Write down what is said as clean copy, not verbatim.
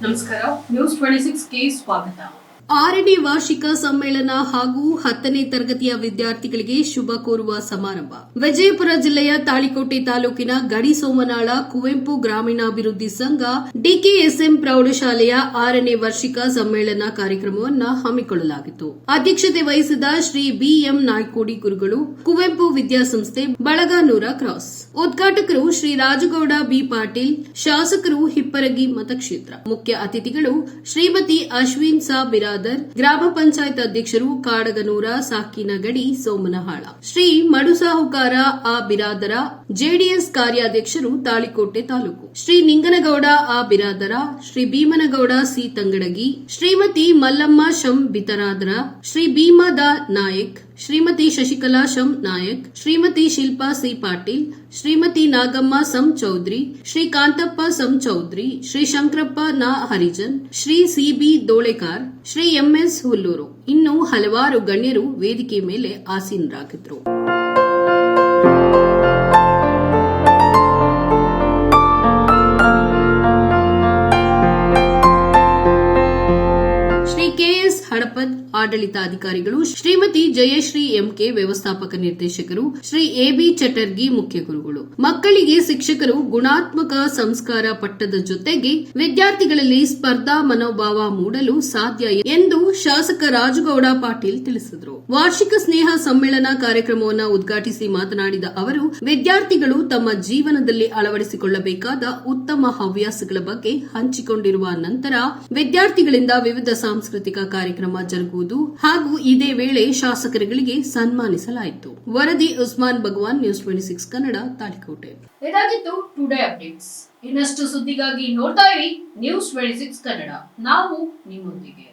ನಮಸ್ಕಾರ, ನ್ಯೂಸ್ 26ಗೆ ಸ್ವಾಗತ. 6ನೇ ವಾರ್ಷಿಕ ಸಮ್ಮೇಳನ ಹಾಗೂ 10ನೇ ತರಗತಿಯ ವಿದ್ಯಾರ್ಥಿಗಳಿಗೆ ಶುಭ ಕೋರುವ ಸಮಾರಂಭ ವಿಜಯಪುರ ಜಿಲ್ಲೆಯ ತಾಳಿಕೋಟೆ ತಾಲೂಕಿನ ಗಡಿ ಸೋಮನಾಳ ಕುವೆಂಪು ಗ್ರಾಮೀಣಾಭಿವೃದ್ಧಿ ಸಂಘ ಡಿಕೆಎಸ್ಎಂ ಪ್ರೌಢಶಾಲೆಯ 6ನೇ ವಾರ್ಷಿಕ ಸಮ್ಮೇಳನ ಕಾರ್ಯಕ್ರಮವನ್ನು ಹಮ್ಮಿಕೊಳ್ಳಲಾಗಿತ್ತು. ಅಧ್ಯಕ್ಷತೆ ವಹಿಸಿದ ಶ್ರೀ ಬಿಎಂ ನಾಯ್ಕೋಡಿ ಗುರುಗಳು, ಕುವೆಂಪು ವಿದ್ಯಾಸಂಸ್ಥೆ ಬಳಗಾನೂರ ಕ್ರಾಸ್. ಉದ್ಘಾಟಕರು ಶ್ರೀ ರಾಜಗೌಡ ಬಿ ಪಾಟೀಲ್, ಶಾಸಕರು ಹಿಪ್ಪರಗಿ ಮತಕ್ಷೇತ್ರ. ಮುಖ್ಯ ಅತಿಥಿಗಳು ಶ್ರೀಮತಿ ಅಶ್ವಿನ್ ಸಾ ಬಿರಾದರ್, ಗ್ರಾಮ ಪಂಚಾಯತ್ ಅಧ್ಯಕ್ಷರು ಕಾಡಗನೂರ ಸಾಕಿನಗಡಿ ಸೋಮನಹಾಳ, ಶ್ರೀ ಮಡುಸಾಹುಕಾರ ಆ ಬಿರಾದರ, ಜೆಡಿಎಸ್ ಕಾರ್ಯಾಧ್ಯಕ್ಷರು ತಾಳಿಕೋಟೆ ತಾಲೂಕು, ಶ್ರೀ ನಿಂಗನಗೌಡ ಆ ಬಿರಾದರ, ಶ್ರೀ ಭೀಮನಗೌಡ ಸಿ ತಂಗಡಗಿ, ಶ್ರೀಮತಿ ಮಲ್ಲಮ್ಮ ಶಂ ಬಿತರಾದರ, ಶ್ರೀ ಭೀಮದ ನಾಯಕ್, ಶ್ರೀಮತಿ ಶಶಿಕಲಾ ಶಂ ನಾಯಕ್, ಶ್ರೀಮತಿ ಶಿಲ್ಪಾ ಸಿ ಪಾಟೀಲ್, ಶ್ರೀಮತಿ ನಾಗಮ್ಮ ಸಂ ಚೌಧರಿ, ಶ್ರೀ ಕಾಂತಪ್ಪ ಸಂ ಚೌಧರಿ, ಶ್ರೀ ಶಂಕರಪ್ಪ ನಾ ಹರಿಜನ್, ಶ್ರೀ ಸಿಬಿ ದೋಳೆಕಾರ್, ಶ್ರೀ ಎಂಎಸ್ ಹುಲ್ಲೂರು ಇನ್ನೂ ಹಲವಾರು ಗಣ್ಯರು ವೇದಿಕೆ ಮೇಲೆ ಆಸೀನರಾಗಿದ್ದರು. ಹಡಪದ್ ಆಡಳಿತಾಧಿಕಾರಿಗಳು, ಶ್ರೀಮತಿ ಜಯಶ್ರೀ ಎಂಕೆ ವ್ಯವಸ್ಥಾಪಕ ನಿರ್ದೇಶಕರು, ಶ್ರೀ ಎಬಿ ಚಟರ್ಗಿ ಮುಖ್ಯ ಗುರುಗಳು. ಮಕ್ಕಳಿಗೆ ಶಿಕ್ಷಕರು ಗುಣಾತ್ಮಕ ಸಂಸ್ಕಾರ ಪಟ್ಟದ ಜೊತೆಗೆ ವಿದ್ಯಾರ್ಥಿಗಳಲ್ಲಿ ಸ್ಪರ್ಧಾ ಮನೋಭಾವ ಮೂಡಲು ಸಾಧ್ಯ ಎಂದು ಶಾಸಕ ರಾಜಗೌಡ ಪಾಟೀಲ್ ತಿಳಿಸಿದರು. ವಾರ್ಷಿಕ ಸ್ನೇಹ ಸಮ್ಮೇಳನ ಕಾರ್ಯಕ್ರಮವನ್ನು ಉದ್ಘಾಟಿಸಿ ಮಾತನಾಡಿದ ಅವರು, ವಿದ್ಯಾರ್ಥಿಗಳು ತಮ್ಮ ಜೀವನದಲ್ಲಿ ಅಳವಡಿಸಿಕೊಳ್ಳಬೇಕಾದ ಉತ್ತಮ ಹವ್ಯಾಸಗಳ ಬಗ್ಗೆ ಹಂಚಿಕೊಂಡಿರುವ ನಂತರ ವಿದ್ಯಾರ್ಥಿಗಳಿಂದ ವಿವಿಧ ಸಾಂಸ್ಕೃತಿಕ ಕಾರ್ಯಕ್ರಮ ಜರುಗುವುದು ಹಾಗೂ ಇದೇ ವೇಳೆ ಶಾಸಕರುಗಳಿಗೆ ಸನ್ಮಾನಿಸಲಾಯಿತು. ವರದಿ ಉಸ್ಮಾನ್ ಭಗವಾನ್, ನ್ಯೂಸ್ 26 ಕನ್ನಡ, ತಾಳಿಕೋಟೆ. ಇದಾಗಿತ್ತು ಟುಡೇ ಅಪ್ಡೇಟ್ಸ್. ಇನ್ನಷ್ಟು ಸುದ್ದಿಗಾಗಿ ನೋಡ್ತಾ ಇರಿ ನ್ಯೂಸ್ 26 ಕನ್ನಡ. ನಾವು ನಿಮ್ಮೊಂದಿಗೆ.